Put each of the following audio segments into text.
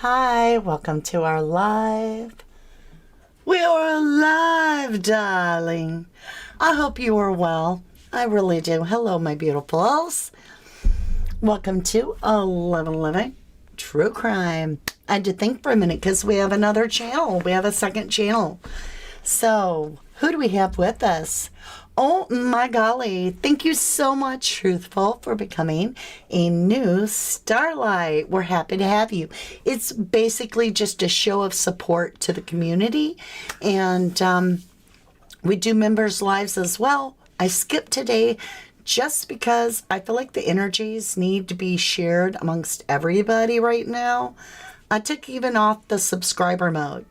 Hi, welcome to our live. We are alive, darling. I hope you are well. I really do. Hello, my beautifuls. Welcome to 1111 True Crime. I had to think for a minute because we have another channel. We have a second channel. So, who do we have with us? Oh my golly, thank you so much, Truthful, for becoming a new Starlight. We're happy to have you. It's basically just a show of support to the community, and we do members' lives as well. I skipped today just because I feel like the energies need to be shared amongst everybody right now. I took even off the subscriber mode.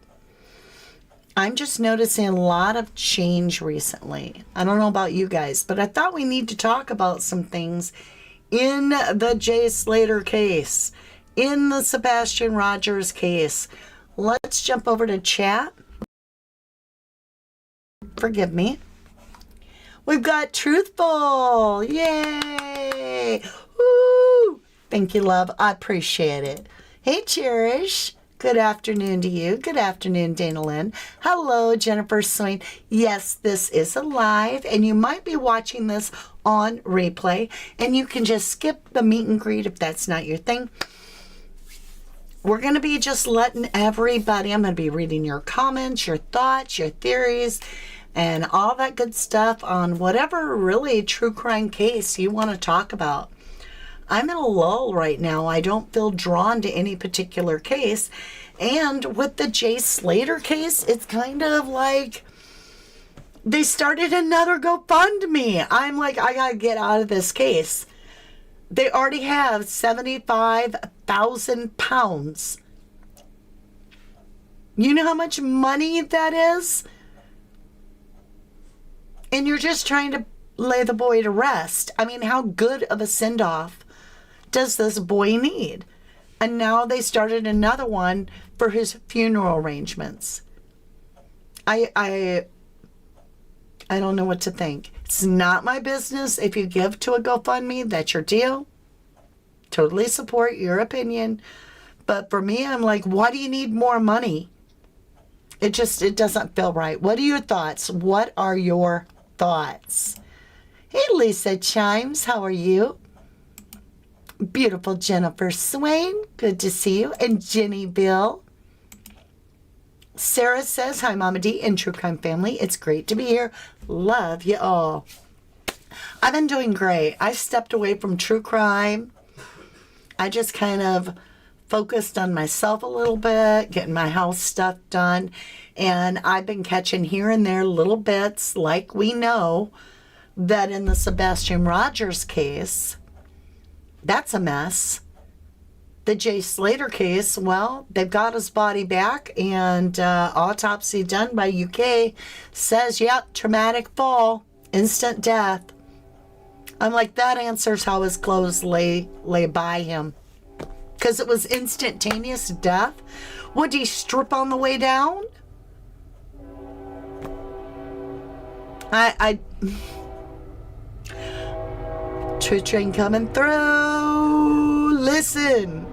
I'm just noticing a lot of change recently. I don't know about you guys, but I thought we need to talk about some things in the J. Slater case, in the Sebastian Rogers case. Let's jump over to chat. Forgive me. We've got Truthful. Yay! Woo! Thank you, love. I appreciate it. Hey, Cherish. Good afternoon to you. Good afternoon, Dana Lynn. Hello, Jennifer Swain. Yes, this is a live, and you might be watching this on replay, and you can just skip the meet and greet if that's not your thing. We're going to be just letting everybody, I'm going to be reading your comments, your thoughts, your theories, and all that good stuff on whatever really true crime case you want to talk about. I'm in a lull right now. I don't feel drawn to any particular case. And with the J. Slater case, it's kind of like they started another GoFundMe. I'm like, I got to get out of this case. They already have 75,000 pounds. You know how much money that is? And you're just trying to lay the boy to rest. I mean, how good of a send-off does this boy need? And now they started another one for his funeral arrangements. I don't know what to think. It's not my business. If you give to a GoFundMe, that's your deal. Totally support your opinion. But for me, I'm like, why do you need more money? It doesn't feel right. What are your thoughts? What are your thoughts? Hey, Lisa Chimes, how are you? Beautiful Jennifer Swain, good to see you. And Jenny Bill. Sarah says, hi, Mama D and True Crime family. It's great to be here. Love you all. I've been doing great. I stepped away from true crime. I just kind of focused on myself a little bit, getting my house stuff done. And I've been catching here and there little bits, like we know that in the Sebastian Rogers case, that's a mess. The J. Slater case, well, they've got his body back, and autopsy done by UK says, yep, traumatic fall, instant death. I'm like, that answers how his clothes lay by him. Because it was instantaneous death. Would he strip on the way down? True train coming through. Listen.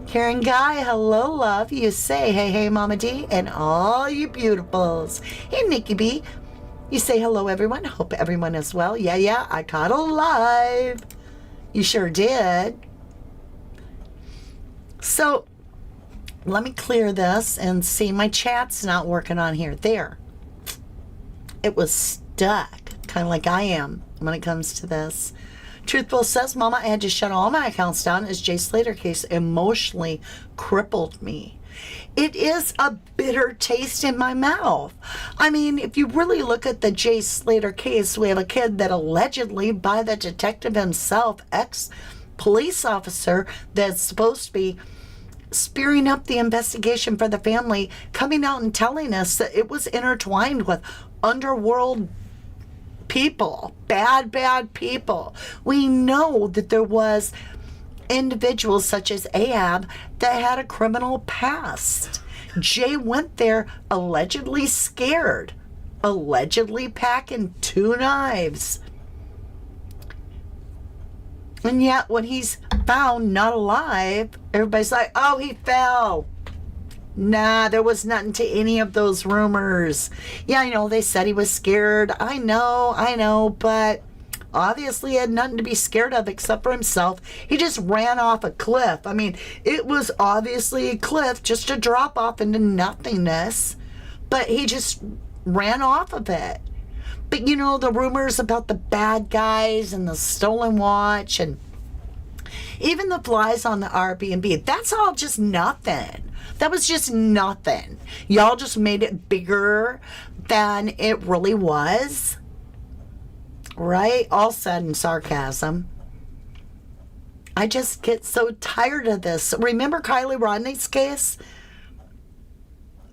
Karen Guy, hello, love. You say, hey, Mama D, and all you beautifuls. Hey, Nikki B. You say hello, everyone. Hope everyone is well. Yeah, I caught a live. You sure did. So, let me clear this and see. My chat's not working on here. There. It was stuck. Kind of like I am when it comes to this. Truthful says, Mama, I had to shut all my accounts down as J. Slater case emotionally crippled me. It is a bitter taste in my mouth. I mean, if you really look at the J. Slater case, we have a kid that allegedly, by the detective himself, ex-police officer, that's supposed to be spearing up the investigation for the family, coming out and telling us that it was intertwined with underworld people, bad people. We know that there was individuals such as Ahab that had a criminal past. Jay went there allegedly scared, allegedly packing 2 knives. And yet when he's found not alive, everybody's like, oh, he fell. Nah, there was nothing to any of those rumors. Yeah, I know they said he was scared. I know, but obviously he had nothing to be scared of except for himself. He just ran off a cliff. I mean, it was obviously a cliff just to drop off into nothingness, but he just ran off of it. But you know, the rumors about the bad guys and the stolen watch and even the flies on the Airbnb, that's all just nothing. That was just nothing. Y'all just made it bigger than it really was. Right? All said in sarcasm. I just get so tired of this. Remember Kylie Rodney's case?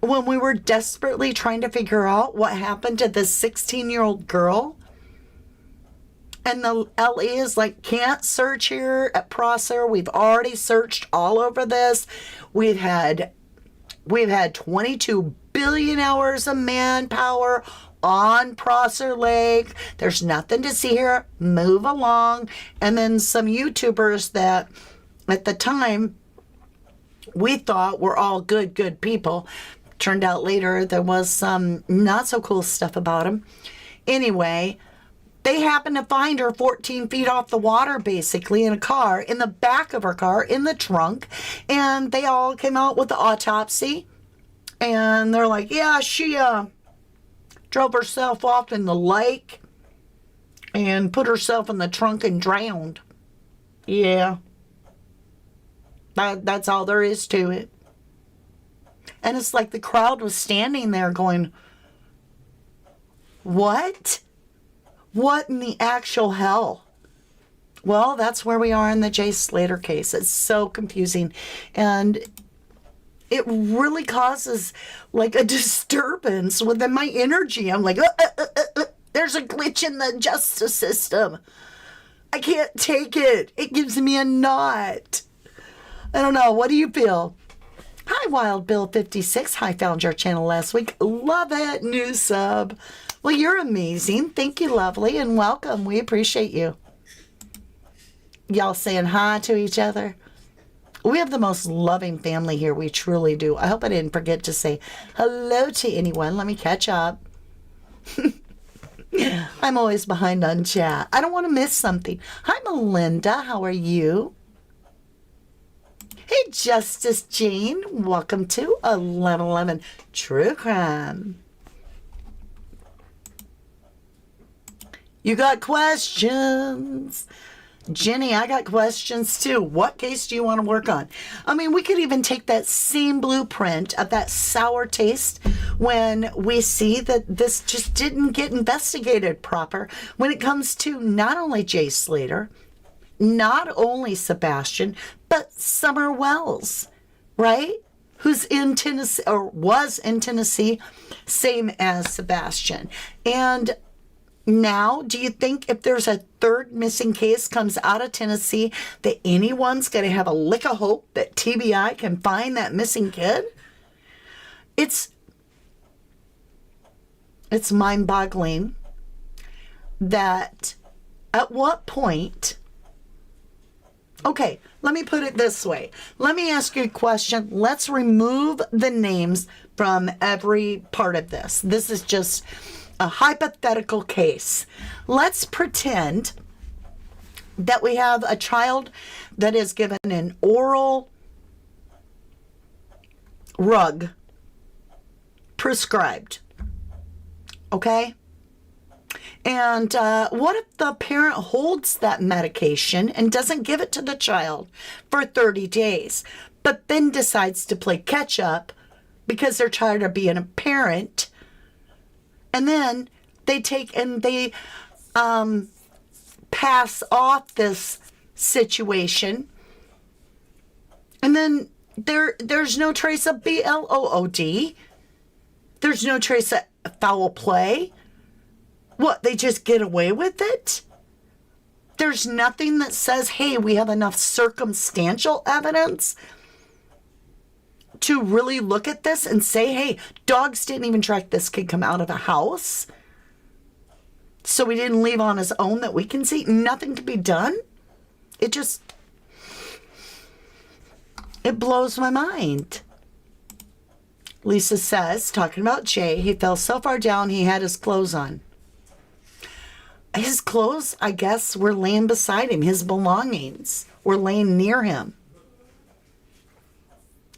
When we were desperately trying to figure out what happened to this 16-year-old girl? And the LE is like, can't search here at Prosser. We've already searched all over this. We've had 22 billion hours of manpower on Prosser Lake. There's nothing to see here. Move along. And then some YouTubers that at the time we thought were all good people. Turned out later there was some not so cool stuff about them. Anyway, they happened to find her 14 feet off the water, basically, in a car, in the back of her car, in the trunk. And they all came out with the autopsy. And they're like, yeah, she drove herself off in the lake and put herself in the trunk and drowned. Yeah. That's all there is to it. And it's like the crowd was standing there going, what? What in the actual hell? Well, that's where we are in the Jay Slater case. It's so confusing. And it really causes like a disturbance within my energy. I'm like, there's a glitch in the justice system. I can't take it. It gives me a knot. I don't know. What do you feel? Hi, Wild Bill 56. Hi, found your channel last week. Love it. New sub. Well, you're amazing. Thank you, lovely, and welcome. We appreciate you. Y'all saying hi to each other. We have the most loving family here. We truly do. I hope I didn't forget to say hello to anyone. Let me catch up. I'm always behind on chat. I don't want to miss something. Hi, Melinda. How are you? Hey, Justice Jane. Welcome to 1111 True Crime. You got questions. Jenny, I got questions too. What case do you want to work on? I mean, we could even take that same blueprint of that sour taste when we see that this just didn't get investigated proper when it comes to not only Jay Slater, not only Sebastian, but Summer Wells, right? Who's in Tennessee or was in Tennessee, same as Sebastian. And now, do you think if there's a third missing case comes out of Tennessee that anyone's going to have a lick of hope that TBI can find that missing kid? It's mind-boggling that at what point... Okay, let me put it this way. Let me ask you a question. Let's remove the names from every part of this. This is just a hypothetical case. Let's pretend that we have a child that is given an oral rug prescribed. Okay? And what if the parent holds that medication and doesn't give it to the child for 30 days, but then decides to play catch up because they're tired of being a parent, and then they take and they pass off this situation, and then there's no trace of BLOOD, there's no trace of foul play. What, they just get away with it? There's nothing that says, hey, we have enough circumstantial evidence to really look at this and say, hey, dogs didn't even track this kid come out of the house. So we didn't leave on his own that we can see. Nothing to be done. It just, It blows my mind. Lisa says, talking about Jay, he fell so far down he had his clothes on. His clothes, I guess, were laying beside him. His belongings were laying near him.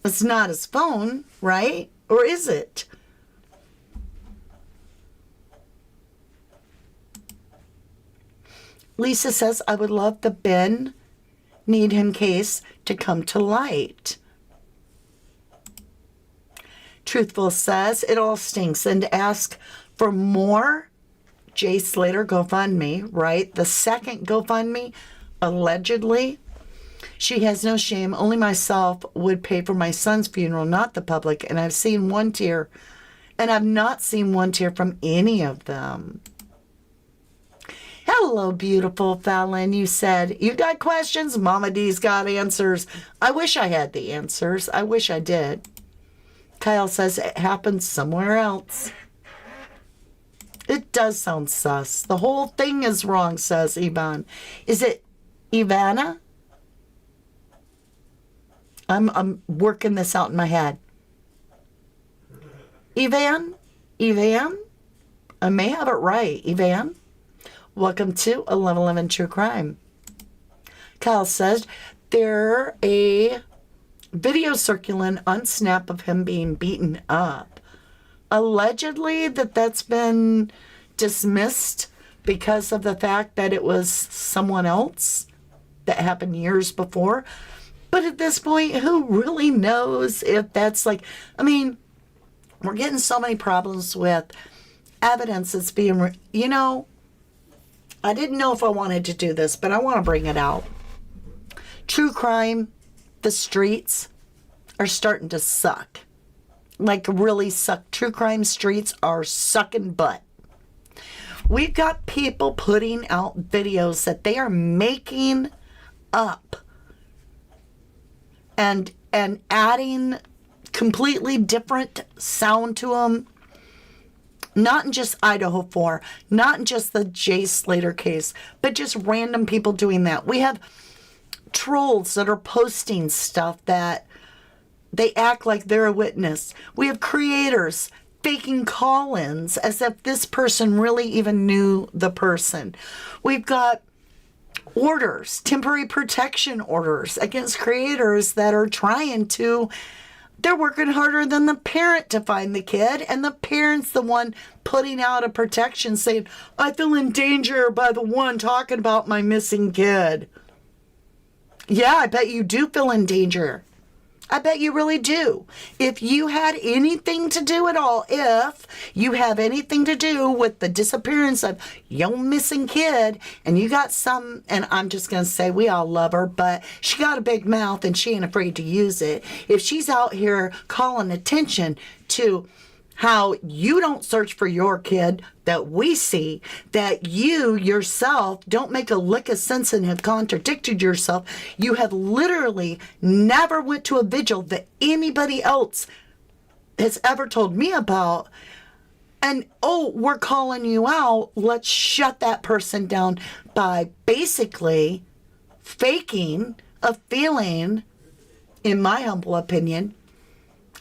It's not his phone, right? Or is it? Lisa says, I would love the Ben Needham case to come to light. Truthful says, it all stinks, and to ask for more Jay Slater GoFundMe, right? The second GoFundMe, allegedly. She has no shame. Only myself would pay for my son's funeral, not the public. And I've seen one tear, and I've not seen one tear from any of them. Hello, beautiful Fallon. You said, you got questions? Mama D's got answers. I wish I had the answers. I wish I did. Kyle says it happened somewhere else. It does sound sus. The whole thing is wrong, says Ivan. Is it Ivana? I'm working this out in my head. Ivan? I may have it right. Ivan? Welcome to 1111 True Crime. Kyle says there a video circulating on Snap of him being beaten up. Allegedly that's been dismissed because of the fact that it was someone else that happened years before. But at this point, who really knows if that's like, I mean, we're getting so many problems with evidence that's being, I didn't know if I wanted to do this, but I want to bring it out. True crime, the streets are starting to suck. Like really suck. True crime streets are sucking butt. We've got people putting out videos that they are making up and adding completely different sound to them. Not in just Idaho 4, not in just the Jay Slater case, but just random people doing that. We have trolls that are posting stuff that they act like they're a witness. We have creators faking call-ins as if this person really even knew the person. We've got orders, temporary protection orders against creators that are trying to, they're working harder than the parent to find the kid, and the parent's the one putting out a protection saying, I feel in danger by the one talking about my missing kid. Yeah, I bet you do feel in danger. I bet you really do. If you had anything to do at all, if you have anything to do with the disappearance of your missing kid, and you got some, and I'm just going to say we all love her, but she got a big mouth and she ain't afraid to use it. If she's out here calling attention to how you don't search for your kid that we see, that you yourself don't make a lick of sense and have contradicted yourself. You have literally never went to a vigil that anybody else has ever told me about. And, oh, we're calling you out. Let's shut that person down by basically faking a feeling, in my humble opinion,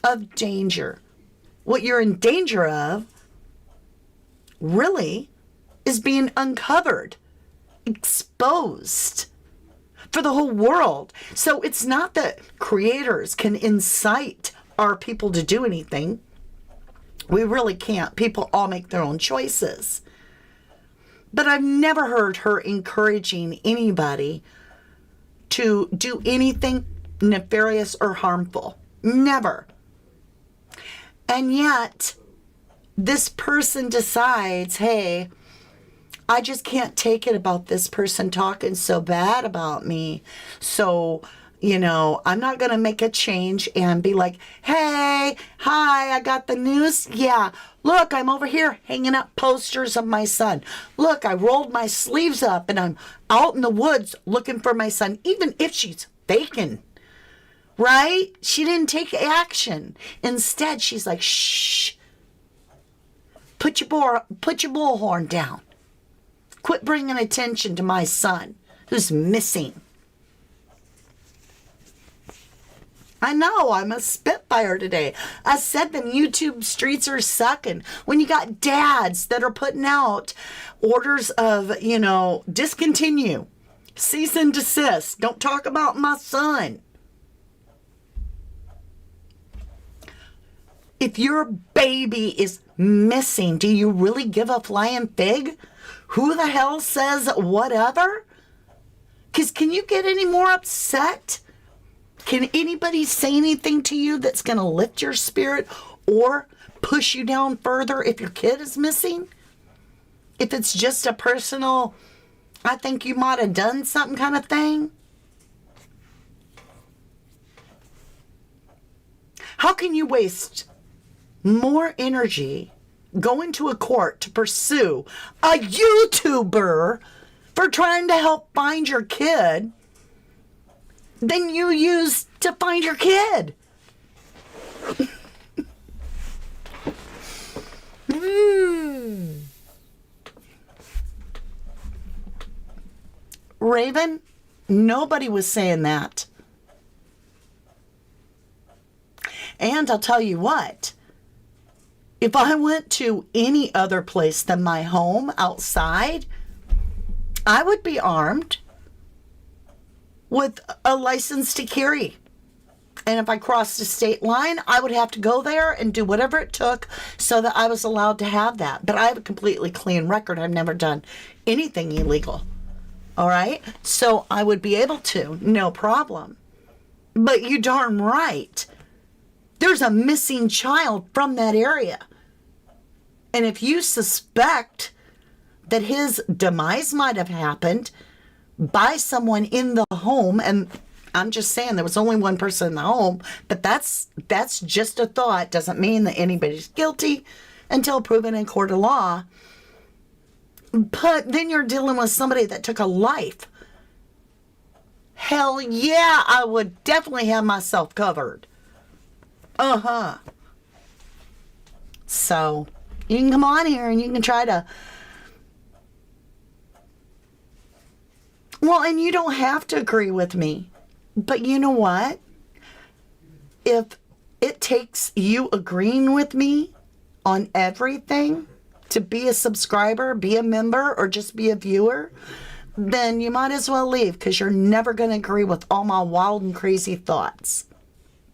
of danger. What you're in danger of really is being uncovered, exposed for the whole world. So it's not that creators can incite our people to do anything. We really can't. People all make their own choices. But I've never heard her encouraging anybody to do anything nefarious or harmful. Never. And yet, this person decides, hey, I just can't take it about this person talking so bad about me. So, I'm not going to make a change and be like, hey, hi, I got the news. Yeah, look, I'm over here hanging up posters of my son. Look, I rolled my sleeves up and I'm out in the woods looking for my son, even if she's faking. Right? She didn't take action. Instead, she's like, shh. Put your bullhorn down. Quit bringing attention to my son who's missing. I know, I'm a spitfire today. I said them YouTube streets are sucking. When you got dads that are putting out orders of, discontinue, cease and desist, don't talk about my son. If your baby is missing, do you really give a flying fig? Who the hell says whatever? Because can you get any more upset? Can anybody say anything to you that's going to lift your spirit or push you down further if your kid is missing? If it's just a personal, I think you might have done something kind of thing? How can you waste more energy going to a court to pursue a YouTuber for trying to help find your kid than you use to find your kid? Raven, nobody was saying that. And I'll tell you what, if I went to any other place than my home outside, I would be armed with a license to carry. And if I crossed a state line, I would have to go there and do whatever it took so that I was allowed to have that. But I have a completely clean record. I've never done anything illegal. All right? So I would be able to, no problem. But you darn right, there's a missing child from that area. And if you suspect that his demise might have happened by someone in the home, and I'm just saying there was only one person in the home, but that's just a thought. Doesn't mean that anybody's guilty until proven in court of law. But then you're dealing with somebody that took a life. Hell yeah, I would definitely have myself covered. So you can come on here and you can try to, well, and you don't have to agree with me. But you know what? If it takes you agreeing with me on everything to be a subscriber, be a member, or just be a viewer, then you might as well leave, because you're never going to agree with all my wild and crazy thoughts.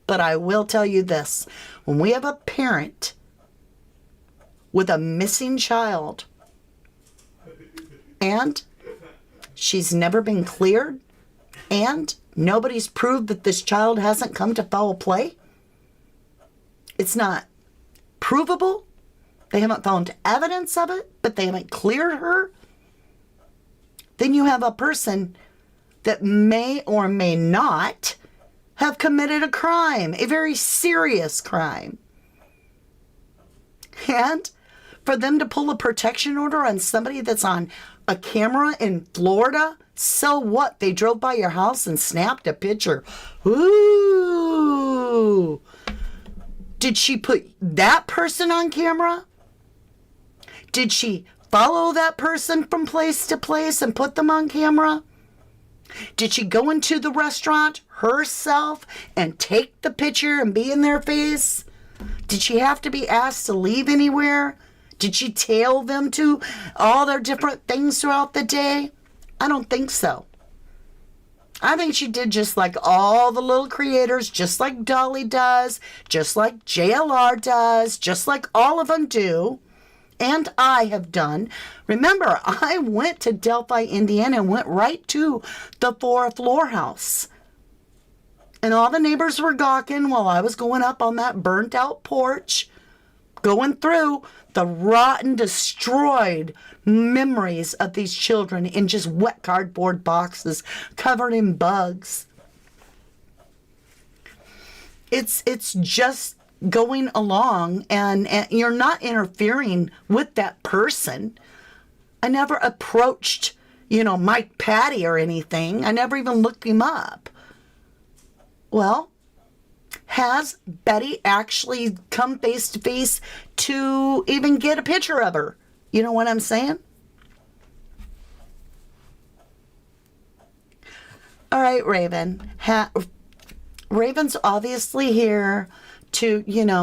But I will tell you this. When we have a parent with a missing child and she's never been cleared and nobody's proved that this child hasn't come to foul play, it's not provable, they haven't found evidence of it, but they haven't cleared her, then you have a person that may or may not have committed a crime, a very serious crime. And for them to pull a protection order on somebody that's on a camera in Florida, so what? They drove by your house and snapped a picture. Ooh. Did she put that person on camera? Did she follow that person from place to place and put them on camera? Did she go into the restaurant herself and take the picture and be in their face? Did she have to be asked to leave anywhere? Did she tail them to all their different things throughout the day? I don't think so. I think she did just like all the little creators, just like Dolly does, just like JLR does, just like all of them do. And I have done. Remember, I went to Delphi, Indiana, and went right to the fourth floor house. And all the neighbors were gawking while I was going up on that burnt out porch, going through the rotten, destroyed memories of these children in just wet cardboard boxes covered in bugs. It's just going along, and you're not interfering with that person. I never approached, Mike Patty or anything. I never even looked him up. Well, has Betty actually come face to face to even get a picture of her? You know what I'm saying? All right, Raven. Raven's obviously here to,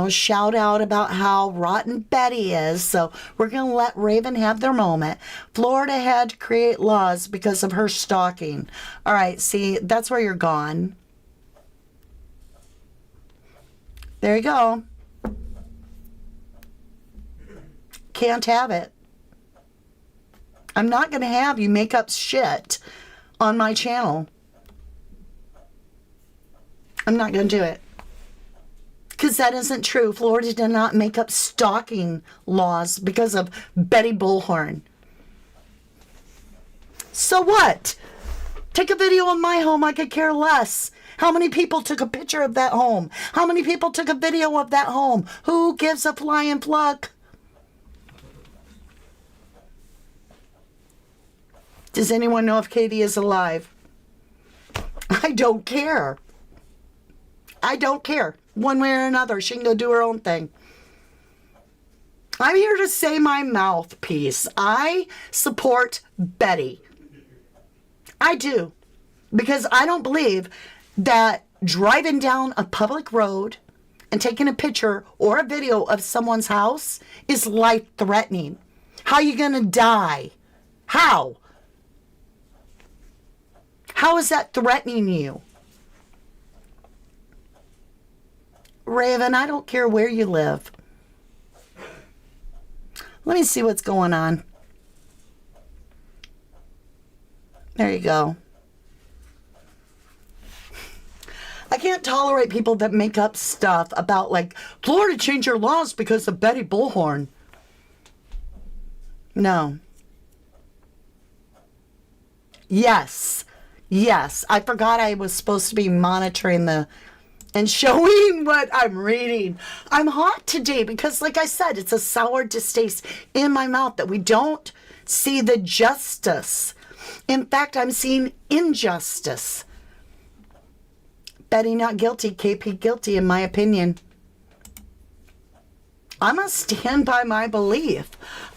shout out about how rotten Betty is. So we're going to let Raven have their moment. Florida had to create laws because of her stalking. All right, see, that's where you're gone. There you go. Can't have it. I'm not going to have you make up shit on my channel. I'm not going to do it. Because that isn't true. Florida did not make up stalking laws because of Betty Bullhorn. So what? Take a video of my home. I could care less. How many people took a picture of that home? How many people took a video of that home? Who gives a flying fuck? Does anyone know if Katie is alive? I don't care. I don't care. One way or another, she can go do her own thing. I'm here to say my mouthpiece. I support Betty. I do. Because I don't believe that driving down a public road and taking a picture or a video of someone's house is life-threatening. How are you going to die? How? How is that threatening you? Raven, I don't care where you live. Let me see what's going on. There you go. I can't tolerate people that make up stuff about, like, Florida changed your laws because of Betty Bullhorn. No. Yes. Yes. I forgot I was supposed to be monitoring and showing what I'm reading. I'm hot today because, like I said, it's a sour distaste in my mouth that we don't see the justice. In fact, I'm seeing injustice. Betty not guilty, KP guilty, in my opinion. I'm going to stand by my belief.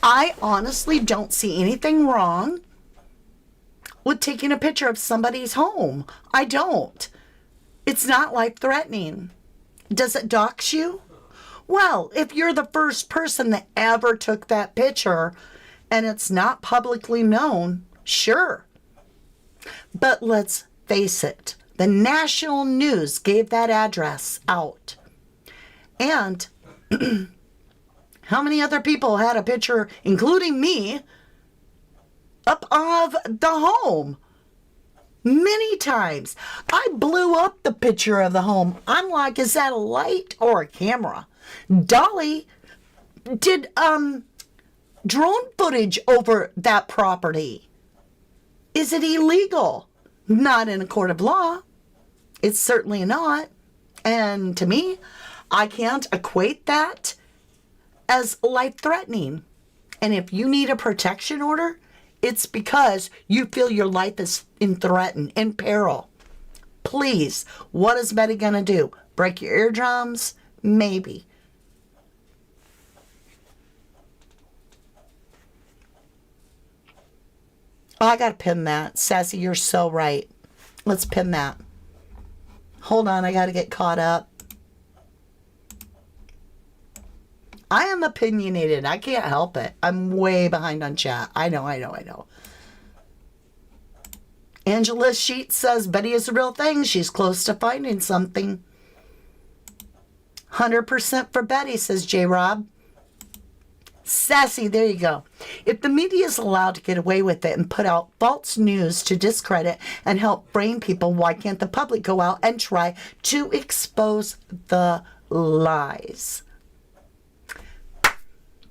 I honestly don't see anything wrong with taking a picture of somebody's home. I don't. It's not life-threatening. Does it dox you? Well, if you're the first person that ever took that picture and it's not publicly known, sure. But let's face it, the national news gave that address out. And how many other people had a picture, including me, up of the home? Many times. I blew up the picture of the home. I'm like, is that a light or a camera? Dolly did drone footage over that property. Is it illegal? Not in a court of law. It's certainly not. And to me, I can't equate that as life-threatening. And if you need a protection order, it's because you feel your life is in peril. Please, what is Betty going to do? Break your eardrums? Maybe. Oh, I got to pin that. Sassy, you're so right. Let's pin that. Hold on, I got to get caught up. I am opinionated. I can't help it. I'm way behind on chat. I know. Angela Sheet says Betty is the real thing. She's close to finding something. 100% for Betty, says J-Rob. Sassy, there you go. If the media is allowed to get away with it and put out false news to discredit and help frame people, why can't the public go out and try to expose the lies?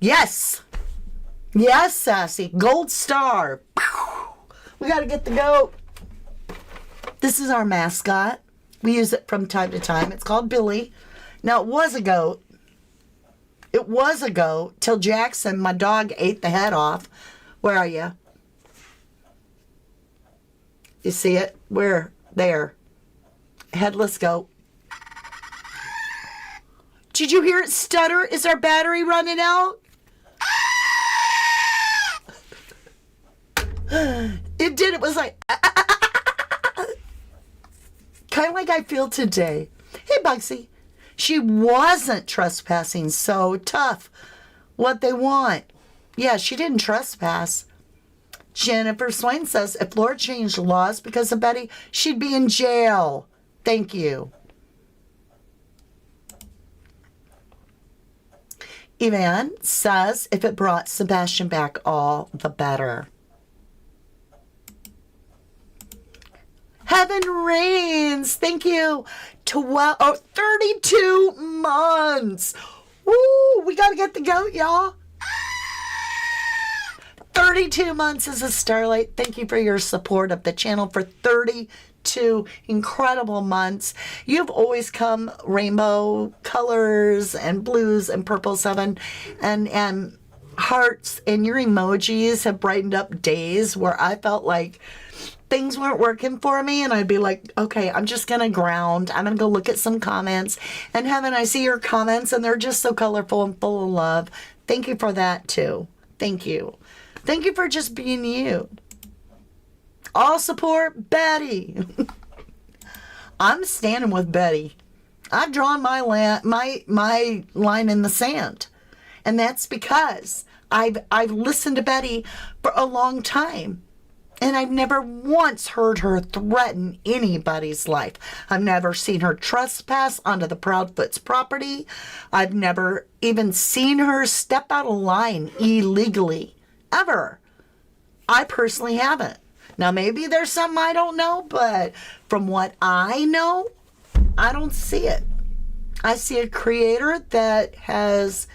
Yes. Yes, Sassy. Gold star. We got to get the goat. This is our mascot. We use it from time to time. It's called Billy. Now, it was a goat. It was a goat till Jackson, my dog, ate the head off. Where are you? You see it? Where? There. Headless goat. Did you hear it stutter? Is our battery running out? It did. It was like... kind of like I feel today. Hey, Bugsy. She wasn't trespassing, so tough. What they want. Yeah, she didn't trespass. Jennifer Swain says, if Laura changed laws because of Betty, she'd be in jail. Thank you. Evan says, if it brought Sebastian back, all the better. Heaven Reigns, thank you. 32 months. Woo, we got to get the goat, y'all. 32 months as a Starlight. Thank you for your support of the channel for 32 incredible months. You've always come rainbow colors and blues and purple 7 and hearts, and your emojis have brightened up days where I felt like things weren't working for me, and I'd be like, okay, I'm just going to ground. I'm going to go look at some comments. And Heaven, I see your comments, and they're just so colorful and full of love. Thank you for that, too. Thank you. Thank you for just being you. All support Betty. I'm standing with Betty. I've drawn my line in the sand. And that's because I've listened to Betty for a long time. And I've never once heard her threaten anybody's life. I've never seen her trespass onto the Proudfoot's property. I've never even seen her step out of line illegally. Ever. I personally haven't. Now, maybe there's something I don't know, but from what I know, I don't see it. I see a creator that has,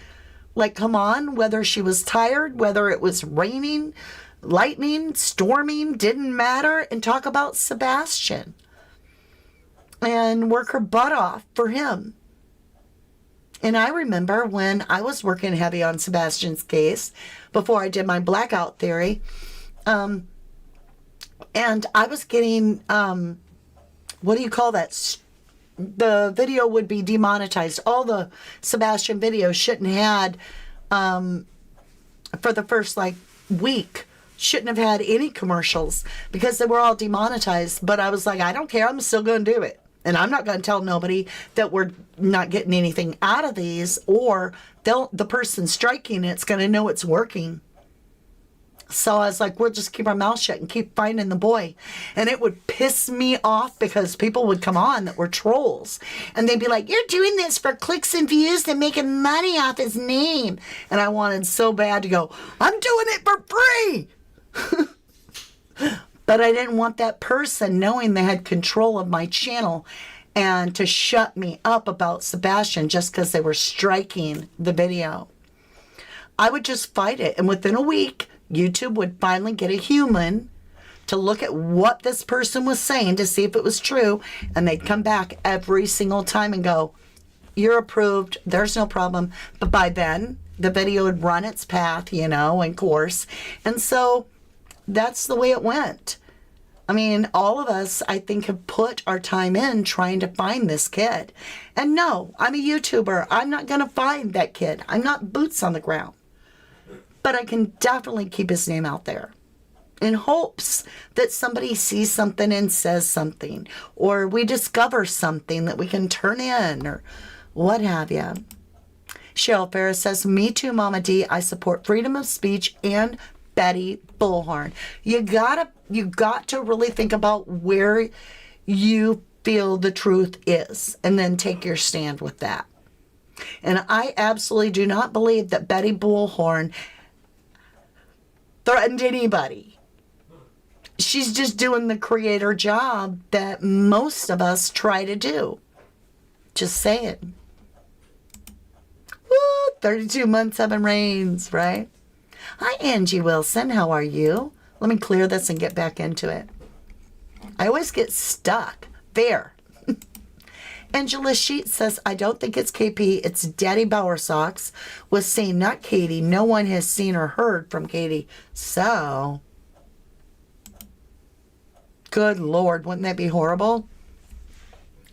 like, come on, whether she was tired, whether it was raining, lightning, storming, didn't matter, and talk about Sebastian and work her butt off for him. And I remember when I was working heavy on Sebastian's case before I did my blackout theory, and I was getting, what do you call that? The video would be demonetized. All the Sebastian videos shouldn't have had, for the first week, shouldn't have had any commercials because they were all demonetized. But I was like, I don't care. I'm still going to do it. And I'm not going to tell nobody that we're not getting anything out of these, or the person striking it's going to know it's working. So I was like, we'll just keep our mouth shut and keep finding the boy. And it would piss me off because people would come on that were trolls. And they'd be like, you're doing this for clicks and views and making money off his name. And I wanted so bad to go, I'm doing it for free. But I didn't want that person knowing they had control of my channel and to shut me up about Sebastian just because they were striking the video. I would just fight it. And within a week, YouTube would finally get a human to look at what this person was saying to see if it was true. And they'd come back every single time and go, you're approved. There's no problem. But by then, the video would run its path, and course. And so that's the way it went. I mean, all of us, I think, have put our time in trying to find this kid. And no, I'm a YouTuber. I'm not going to find that kid. I'm not boots on the ground. But I can definitely keep his name out there in hopes that somebody sees something and says something, or we discover something that we can turn in, or what have you. Cheryl Ferris says, me too, Mama D. I support freedom of speech and Betty Bullhorn. You got to really think about where you feel the truth is and then take your stand with that. And I absolutely do not believe that Betty Bullhorn threatened anybody. She's just doing the creator job that most of us try to do. Just saying. Woo, 32 months, 7 rains, right? Hi, Angie Wilson. How are you? Let me clear this and get back into it. I always get stuck. There. Angela Sheet says, I don't think it's KP. It's Daddy Bowersocks was saying, not Katie. No one has seen or heard from Katie. So, good Lord, wouldn't that be horrible?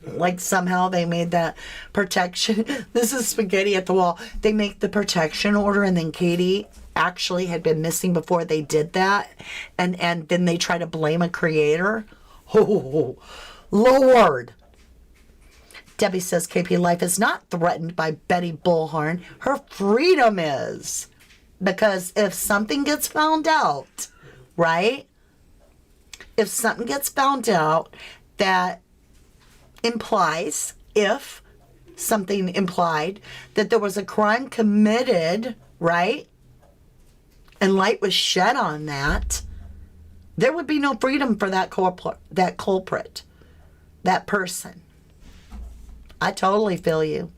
Like somehow they made that protection. This is spaghetti at the wall. They make the protection order, and then Katie actually had been missing before they did that. And then they try to blame a creator. Oh, Lord. Debbie says KP life is not threatened by Betty Bullhorn. Her freedom is. Because if something gets found out, right? If something gets found out that implies, if something implied that there was a crime committed, right? And light was shed on that, there would be no freedom for that culprit, that person. I totally feel you.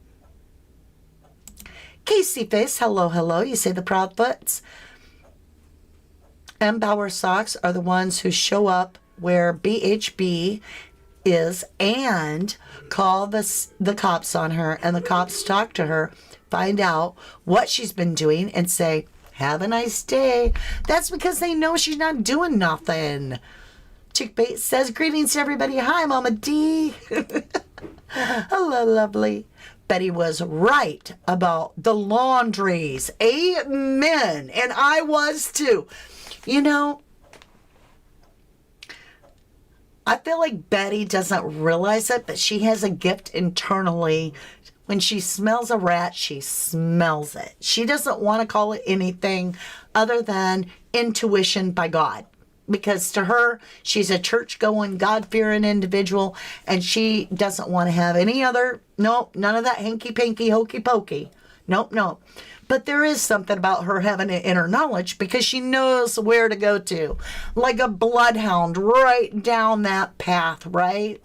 Casey Face, hello, hello. You say the Proudfoots and Bauer Sox are the ones who show up where BHB is and call the cops on her, and the cops talk to her, find out what she's been doing, and say, have a nice day. That's because they know she's not doing nothing. Chick Bates says, greetings to everybody. Hi, Mama D. Hello, lovely. Betty was right about the laundries. Amen. And I was too. You know, I feel like Betty doesn't realize it, but she has a gift internally. When she smells a rat, she smells it. She doesn't want to call it anything other than intuition by God. Because to her, she's a church-going, God-fearing individual, and she doesn't want to have any other, nope, none of that hanky-panky, hokey-pokey. Nope. But there is something about her having an inner knowledge because she knows where to go to. Like a bloodhound right down that path, right?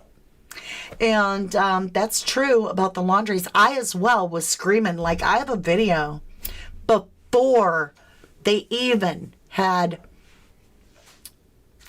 And that's true about the laundries. I as well was screaming. Like, I have a video before they even had...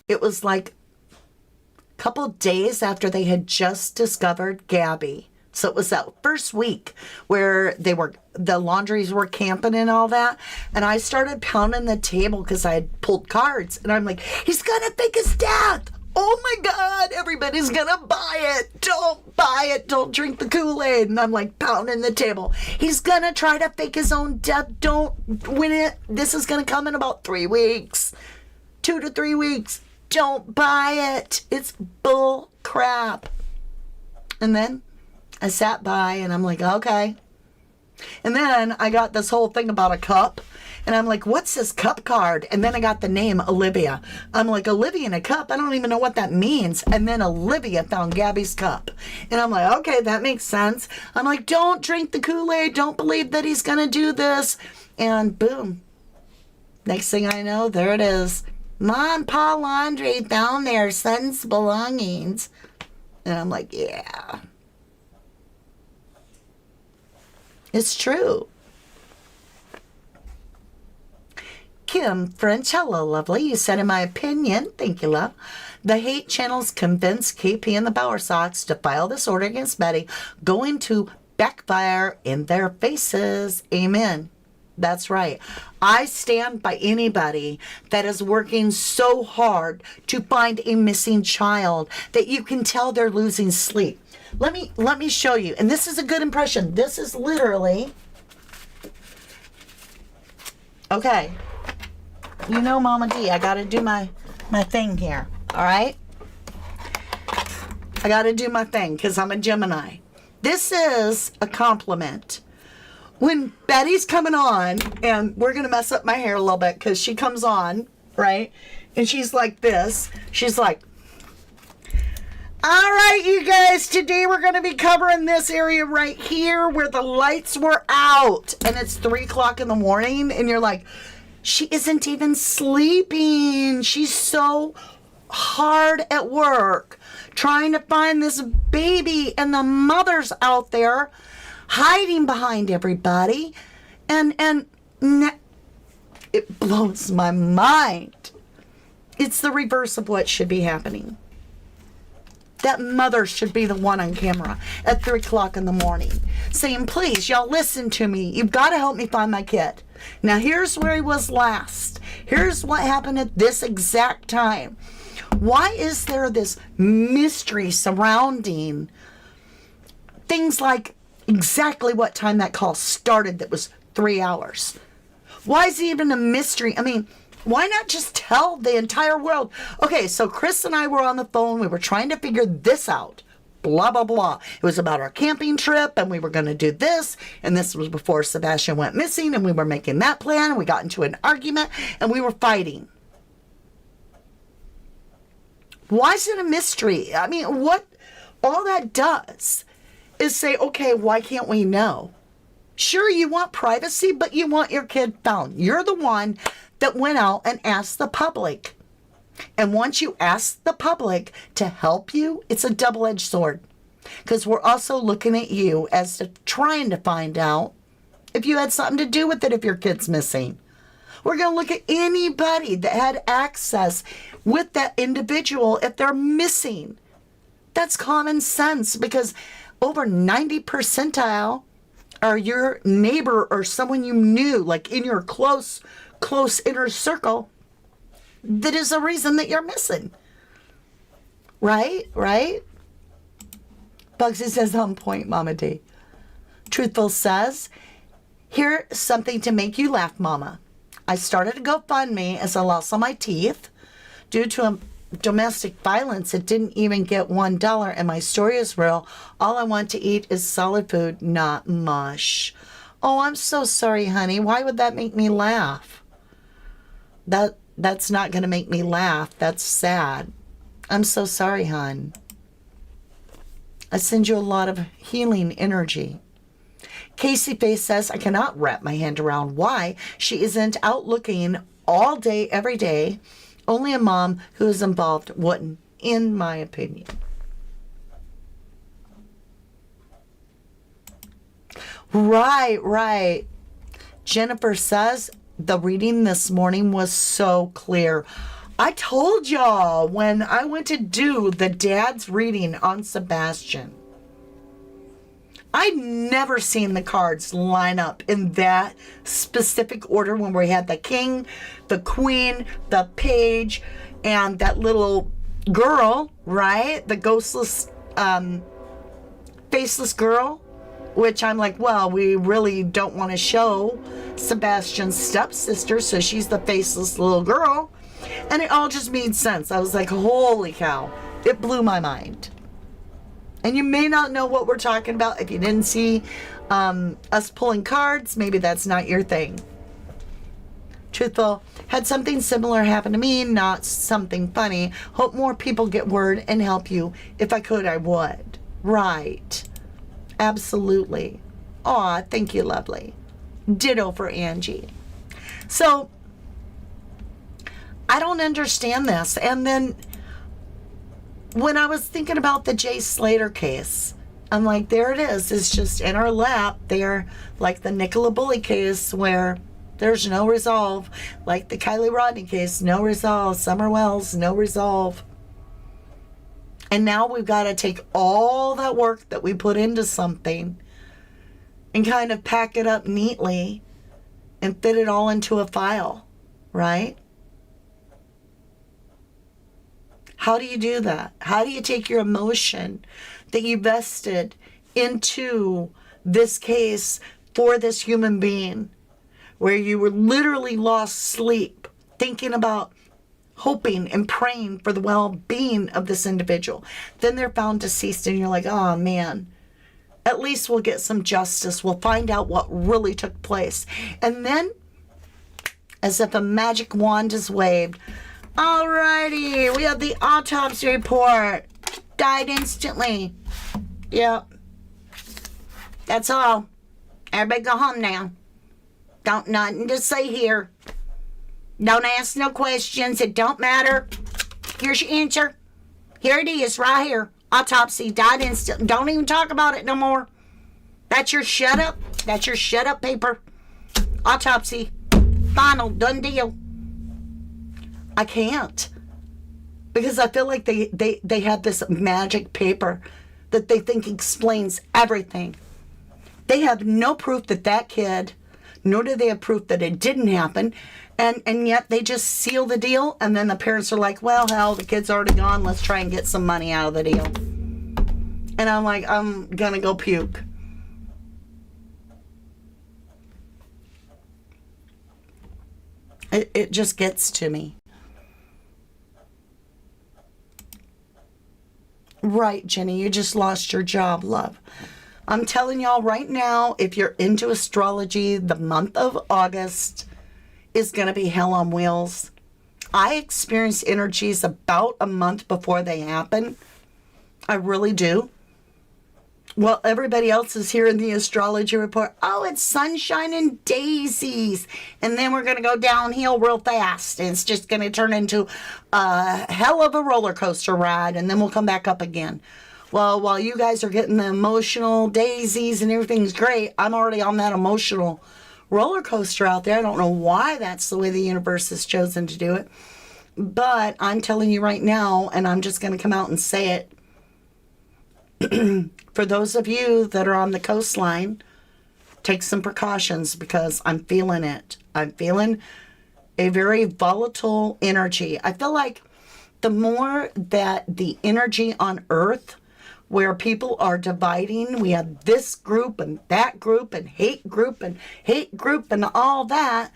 It was like a couple days after they had just discovered Gabby. So it was that first week where the laundries were camping and all that. And I started pounding the table because I had pulled cards. And I'm like, he's going to fake his death. Oh my God, everybody's going to buy it. Don't buy it. Don't drink the Kool-Aid. And I'm like pounding the table. He's going to try to fake his own death. Don't win it. This is going to come in about 3 weeks, 2 to 3 weeks. Don't buy it. It's bull crap. And then I sat by and I'm like, okay. And then I got this whole thing about a cup. And I'm like, what's this cup card? And then I got the name Olivia. I'm like, Olivia in a cup? I don't even know what that means. And then Olivia found Gabby's cup. And I'm like, okay, that makes sense. I'm like, don't drink the Kool-Aid. Don't believe that he's going to do this. And boom. Next thing I know, there it is. Mom, Pa Laundry found their son's belongings. And I'm like, yeah. It's true. Kim French, hello, lovely. You said, in my opinion, thank you, love, the hate channels convinced KP and the Bauer Sox to file this order against Betty, going to backfire in their faces. Amen. That's right. I stand by anybody that is working so hard to find a missing child that you can tell they're losing sleep. Let me show you. And this is a good impression. This is literally, okay. You know, Mama D, I got to do my thing here. All right? I got to do my thing because I'm a Gemini. This is a compliment. When Betty's coming on, and we're going to mess up my hair a little bit because she comes on, right? And she's like this. She's like, all right, you guys, today we're going to be covering this area right here where the lights were out. And it's 3 o'clock in the morning, and you're like, she isn't even sleeping. She's so hard at work trying to find this baby, and the mother's out there hiding behind everybody, and it blows my mind. It's the reverse of what should be happening. That mother should be the one on camera at 3 o'clock in the morning saying, please, y'all listen to me. You've got to help me find my kid. Now, here's where he was last. Here's what happened at this exact time. Why is there this mystery surrounding things like exactly what time that call started that was 3 hours? Why is it even a mystery? I mean, why not just tell the entire world? Okay, so Chris and I were on the phone. We were trying to figure this out. blah, blah, blah. It was about our camping trip, and we were going to do this, and this was before Sebastian went missing, and we were making that plan, and we got into an argument, and we were fighting. Why is it a mystery? I mean, what all that does is say, okay, why can't we know? Sure, you want privacy, but you want your kid found. You're the one that went out and asked the public. And once you ask the public to help you, it's a double-edged sword. Because we're also looking at you as to trying to find out if you had something to do with it if your kid's missing. We're going to look at anybody that had access with that individual if they're missing. That's common sense, because over 90 percentile are your neighbor or someone you knew, like in your close inner circle, that is the reason that you're missing. Right? Bugsy says, on point, Mama D. Truthful says, here's something to make you laugh, Mama. I started a GoFundMe as I lost all my teeth. Due to domestic violence, it didn't even get $1, and my story is real. All I want to eat is solid food, not mush. Oh, I'm so sorry, honey. Why would that make me laugh? That's not going to make me laugh. That's sad. I'm so sorry, hon. I send you a lot of healing energy. Casey Face says, I cannot wrap my hand around why she isn't out looking all day, every day. Only a mom who is involved wouldn't, in my opinion. Right. Jennifer says, the reading this morning was so clear. I told y'all when I went to do the dad's reading on Sebastian, I'd never seen the cards line up in that specific order when we had the king, the queen, the page, and that little girl, right? The ghostless, faceless girl, which I'm like, well, we really don't want to show Sebastian's stepsister, so she's the faceless little girl. And it all just made sense. I was like, holy cow. It blew my mind. And you may not know what we're talking about. If you didn't see us pulling cards, maybe that's not your thing. Truthful, had something similar happen to me, not something funny. Hope more people get word and help you. If I could, I would. Right. Absolutely. Aw, thank you, lovely. Ditto for Angie. So, I don't understand this. And then when I was thinking about the Jay Slater case, I'm like, there it is. It's just in our lap there, like the Nicola Bully case where there's no resolve. Like the Kylie Rodney case, no resolve. Summer Wells, no resolve. And now we've got to take all that work that we put into something and kind of pack it up neatly and fit it all into a file, right? How do you do that? How do you take your emotion that you vested into this case for this human being, where you were literally lost sleep, thinking about, hoping and praying for the well-being of this individual. Then they're found deceased and you're like, oh man, at least we'll get some justice. We'll find out what really took place. And then, as if a magic wand is waved, alrighty, we have the autopsy report. Died instantly. Yep. That's all. Everybody go home now. Don't nothing to say here. Don't ask no questions. It don't matter. Here's your answer. Here it is, right here. Autopsy, died instantly. Don't even talk about it no more. That's your shut up. That's your shut up paper. Autopsy. Final. Done deal. I can't. Because I feel like they have this magic paper that they think explains everything. They have no proof that that kid, nor do they have proof that it didn't happen. And yet they just seal the deal, and then the parents are like, well, hell, the kid's already gone. Let's try and get some money out of the deal. And I'm like, I'm going to go puke. It just gets to me. Right, Jenny, you just lost your job, love. I'm telling y'all right now, if you're into astrology, the month of August is going to be hell on wheels. I experience energies about a month before they happen. I really do. Well, everybody else is here in the astrology report. Oh, it's sunshine and daisies. And then we're going to go downhill real fast. And it's just going to turn into a hell of a roller coaster ride. And then we'll come back up again. Well, while you guys are getting the emotional daisies and everything's great, I'm already on that emotional roller coaster out there. I don't know why that's the way the universe has chosen to do it. But I'm telling you right now, and I'm just going to come out and say it. For those of you that are on the coastline, take some precautions because I'm feeling it. I'm feeling a very volatile energy. I feel like the more that the energy on Earth, where people are dividing, we have this group and that group and hate group and all that,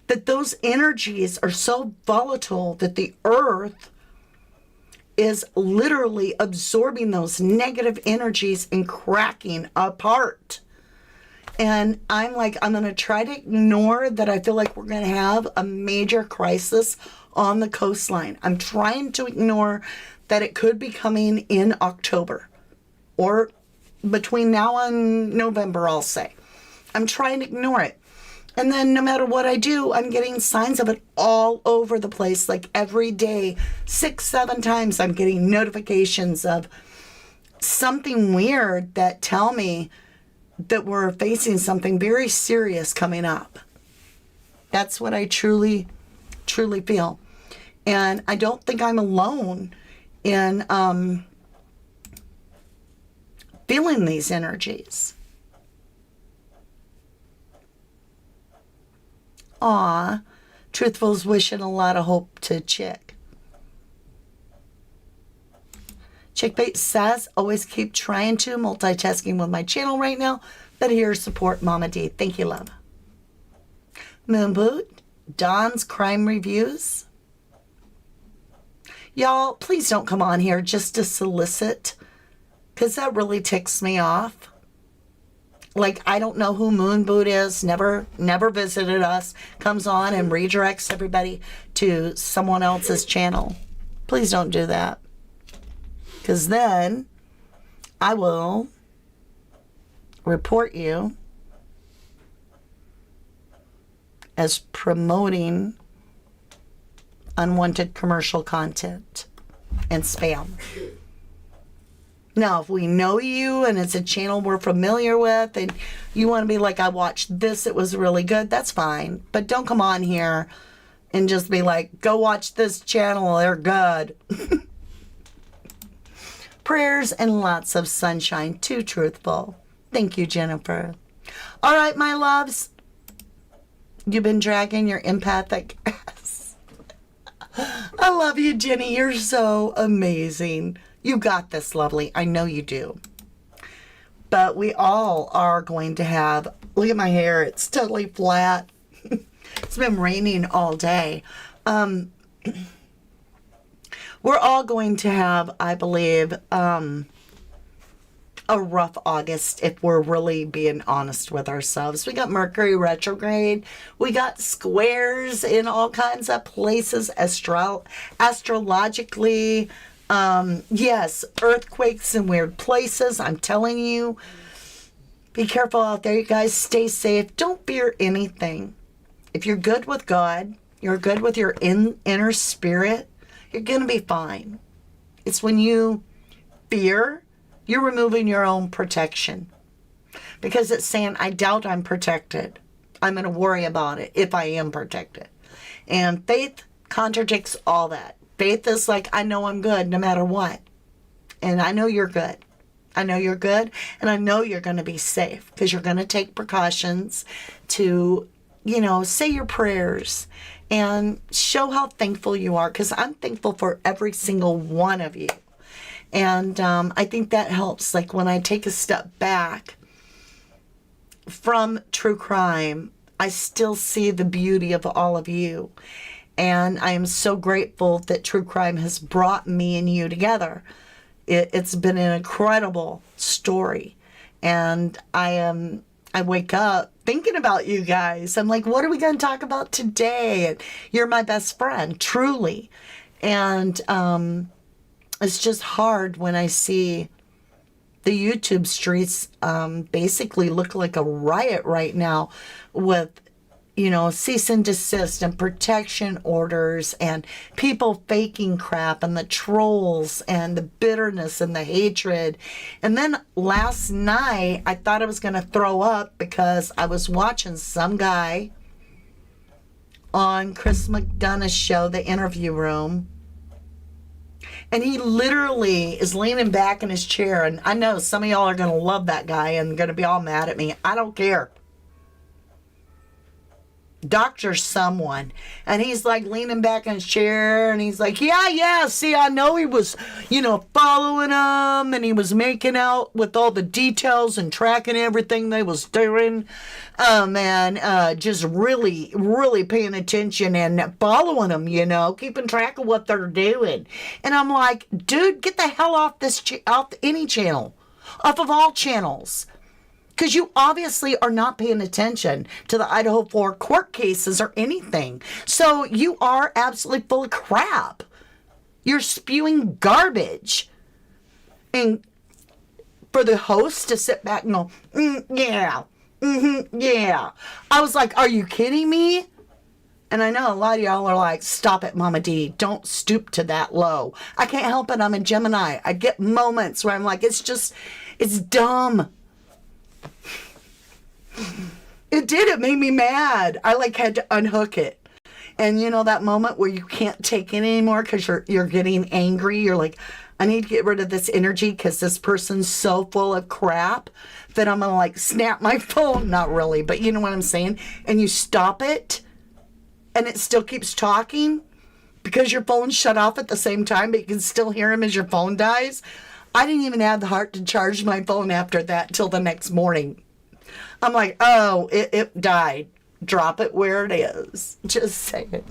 that those energies are so volatile that the Earth is literally absorbing those negative energies and cracking apart. And I'm like, I'm going to try to ignore that. I feel like we're going to have a major crisis on the coastline. I'm trying to ignore that it could be coming in October or between now and November, I'll say. I'm trying to ignore it. And then no matter what I do, I'm getting signs of it all over the place. Like every day, 6, 7 times, I'm getting notifications of something weird that tell me that we're facing something very serious coming up. That's what I truly, truly feel. And I don't think I'm alone in feeling these energies. Aw, Truthful's wishing a lot of hope to Chick. Chickbait says, always keep trying to multitasking with my channel right now, but here support Mama D. Thank you, love. Moonboot, Dawn's crime reviews. Y'all, please don't come on here just to solicit, because that really ticks me off. Like, I don't know who Moonboot is, never visited us, comes on and redirects everybody to someone else's channel. Please don't do that. Because then I will report you as promoting unwanted commercial content and spam. Now, if we know you and it's a channel we're familiar with and you want to be like, I watched this, it was really good, that's fine. But don't come on here and just be like, go watch this channel, they're good. Prayers and lots of sunshine. Too truthful. Thank you, Jennifer. All right, my loves. You've been dragging your empathic ass. I love you, Jenny. You're so amazing. You got this, lovely. I know you do. But we all are going to have... Look at my hair. It's totally flat. It's been raining all day. We're all going to have, I believe, a rough August if we're really being honest with ourselves. We got Mercury retrograde. We got squares in all kinds of places astrologically. Yes, earthquakes in weird places. I'm telling you, be careful out there, you guys. Stay safe. Don't fear anything. If you're good with God, you're good with your inner spirit, you're going to be fine. It's when you fear, you're removing your own protection. Because it's saying, I doubt I'm protected. I'm going to worry about it if I am protected. And faith contradicts all that. Faith is like, I know I'm good no matter what. And I know you're good. I know you're good. And I know you're going to be safe. Because you're going to take precautions to, say your prayers. And show how thankful you are. Because I'm thankful for every single one of you. And I think that helps. Like when I take a step back from true crime, I still see the beauty of all of you. And I am so grateful that true crime has brought me and you together. It's been an incredible story. And I wake up thinking about you guys. I'm like, what are we going to talk about today? And you're my best friend, truly. And it's just hard when I see the YouTube streets basically look like a riot right now with, cease and desist and protection orders and people faking crap and the trolls and the bitterness and the hatred. And then last night, I thought I was going to throw up because I was watching some guy on Chris McDonough's show, The Interview Room. And he literally is leaning back in his chair. And I know some of y'all are going to love that guy and going to be all mad at me. I don't care. Doctor someone, and he's like leaning back in his chair, and he's like, yeah, see, I know he was, following them, and he was making out with all the details and tracking everything they was doing, and just really, really paying attention and following them, keeping track of what they're doing. And I'm like, dude, get the hell off this, off any channel, off of all channels. Because you obviously are not paying attention to the Idaho 4 court cases or anything. So you are absolutely full of crap. You're spewing garbage. And for the host to sit back and go, yeah, yeah. I was like, are you kidding me? And I know a lot of y'all are like, stop it, Mama D. Don't stoop to that low. I can't help it. I'm a Gemini. I get moments where I'm like, it's dumb. It made me mad. I had to unhook it. And that moment where you can't take it anymore because you're getting angry. You're like, I need to get rid of this energy because this person's so full of crap that I'm going to snap my phone. Not really, but you know what I'm saying? And you stop it and it still keeps talking because your phone's shut off at the same time, but you can still hear him as your phone dies. I didn't even have the heart to charge my phone after that till the next morning. I'm like, oh, it died. Drop it where it is. Just say it.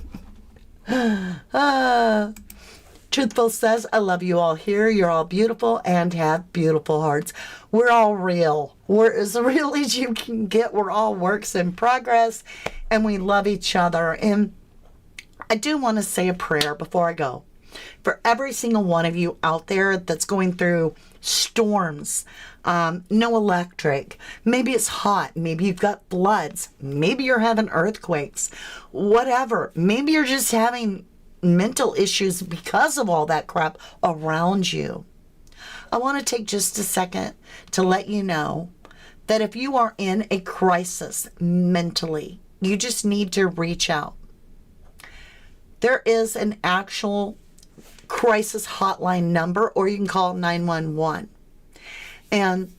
Truthful says, I love you all here. You're all beautiful and have beautiful hearts. We're all real. We're as real as you can get. We're all works in progress, and we love each other. And I do want to say a prayer before I go. For every single one of you out there that's going through storms, no electric, maybe it's hot, maybe you've got floods, maybe you're having earthquakes, whatever, maybe you're just having mental issues because of all that crap around you. I want to take just a second to let you know that if you are in a crisis mentally, you just need to reach out. There is an actual crisis hotline number, or you can call 911 and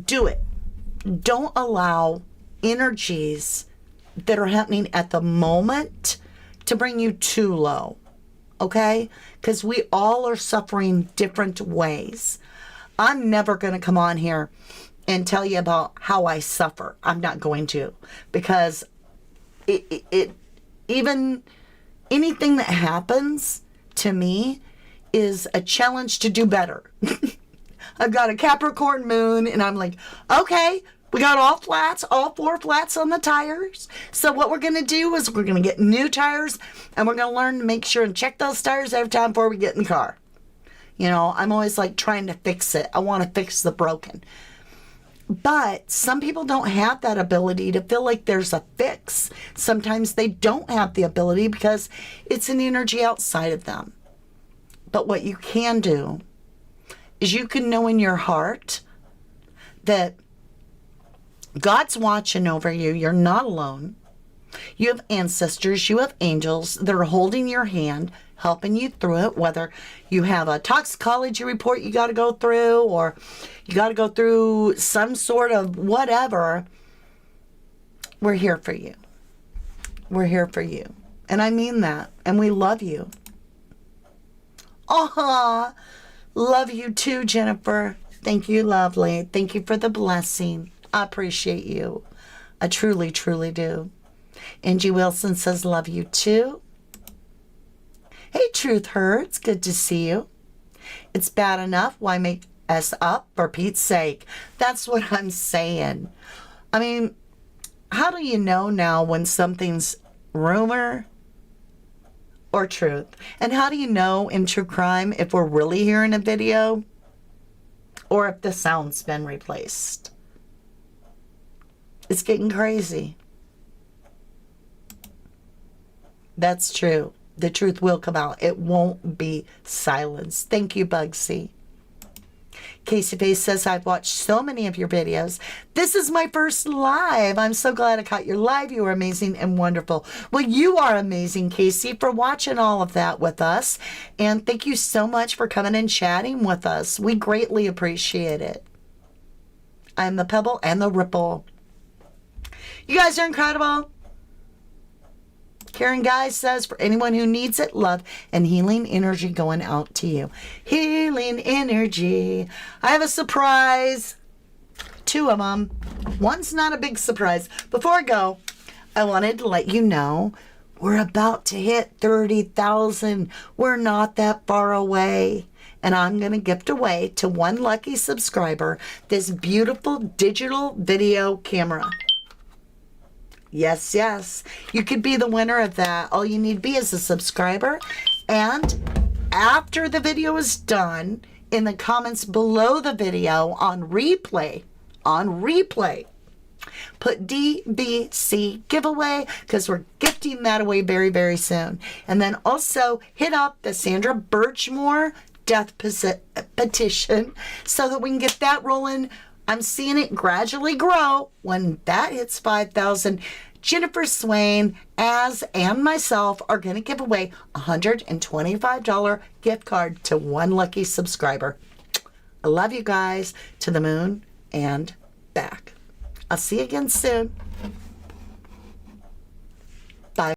do it. Don't allow energies that are happening at the moment to bring you too low, okay? Because we all are suffering different ways. I'm never going to come on here and tell you about how I suffer. I'm not going to, because it even anything that happens to me is a challenge to do better. I've got a Capricorn moon, and I'm like, okay, we got all 4 flats on the tires. So what we're going to do is we're going to get new tires, and we're going to learn to make sure and check those tires every time before we get in the car. I'm always trying to fix it. I want to fix the broken. But some people don't have that ability to feel like there's a fix. Sometimes they don't have the ability because it's an energy outside of them. But what you can do is you can know in your heart that God's watching over you. You're not alone. You have ancestors. You have angels that are holding your hand, helping you through it, whether you have a toxicology report you got to go through, or you got to go through some sort of whatever. We're here for you. We're here for you. And I mean that. And we love you. Aw, love you too, Jennifer. Thank you, lovely. Thank you for the blessing. I appreciate you. I truly, truly do. Angie Wilson says, love you too. Hey, Truth Hurts. Good to see you. It's bad enough. Why make us up, for Pete's sake? That's what I'm saying. I mean, how do you know now when something's rumor or truth? And how do you know in true crime if we're really hearing a video or if the sound's been replaced? It's getting crazy. That's true. The truth will come out. It won't be silenced. Thank you, Bugsy. Casey Face says, I've watched so many of your videos. This is my first live. I'm so glad I caught your live. You are amazing and wonderful. Well, you are amazing, Casey, for watching all of that with us. And thank you so much for coming and chatting with us. We greatly appreciate it. I'm the pebble and the ripple. You guys are incredible. Karen Guy says, for anyone who needs it, love and healing energy going out to you. Healing energy. I have a surprise. 2 of them. One's not a big surprise. Before I go, I wanted to let you know we're about to hit 30,000. We're not that far away. And I'm going to gift away to one lucky subscriber this beautiful digital video camera. Yes, yes. You could be the winner of that. All you need to be is a subscriber. And after the video is done, in the comments below the video on replay, put DBC giveaway, because we're gifting that away very, very soon. And then also hit up the Sandra Birchmore death petition so that we can get that rolling. I'm seeing it gradually grow. When that hits 5,000, Jennifer Swain, and myself are going to give away a $125 gift card to one lucky subscriber. I love you guys to the moon and back. I'll see you again soon.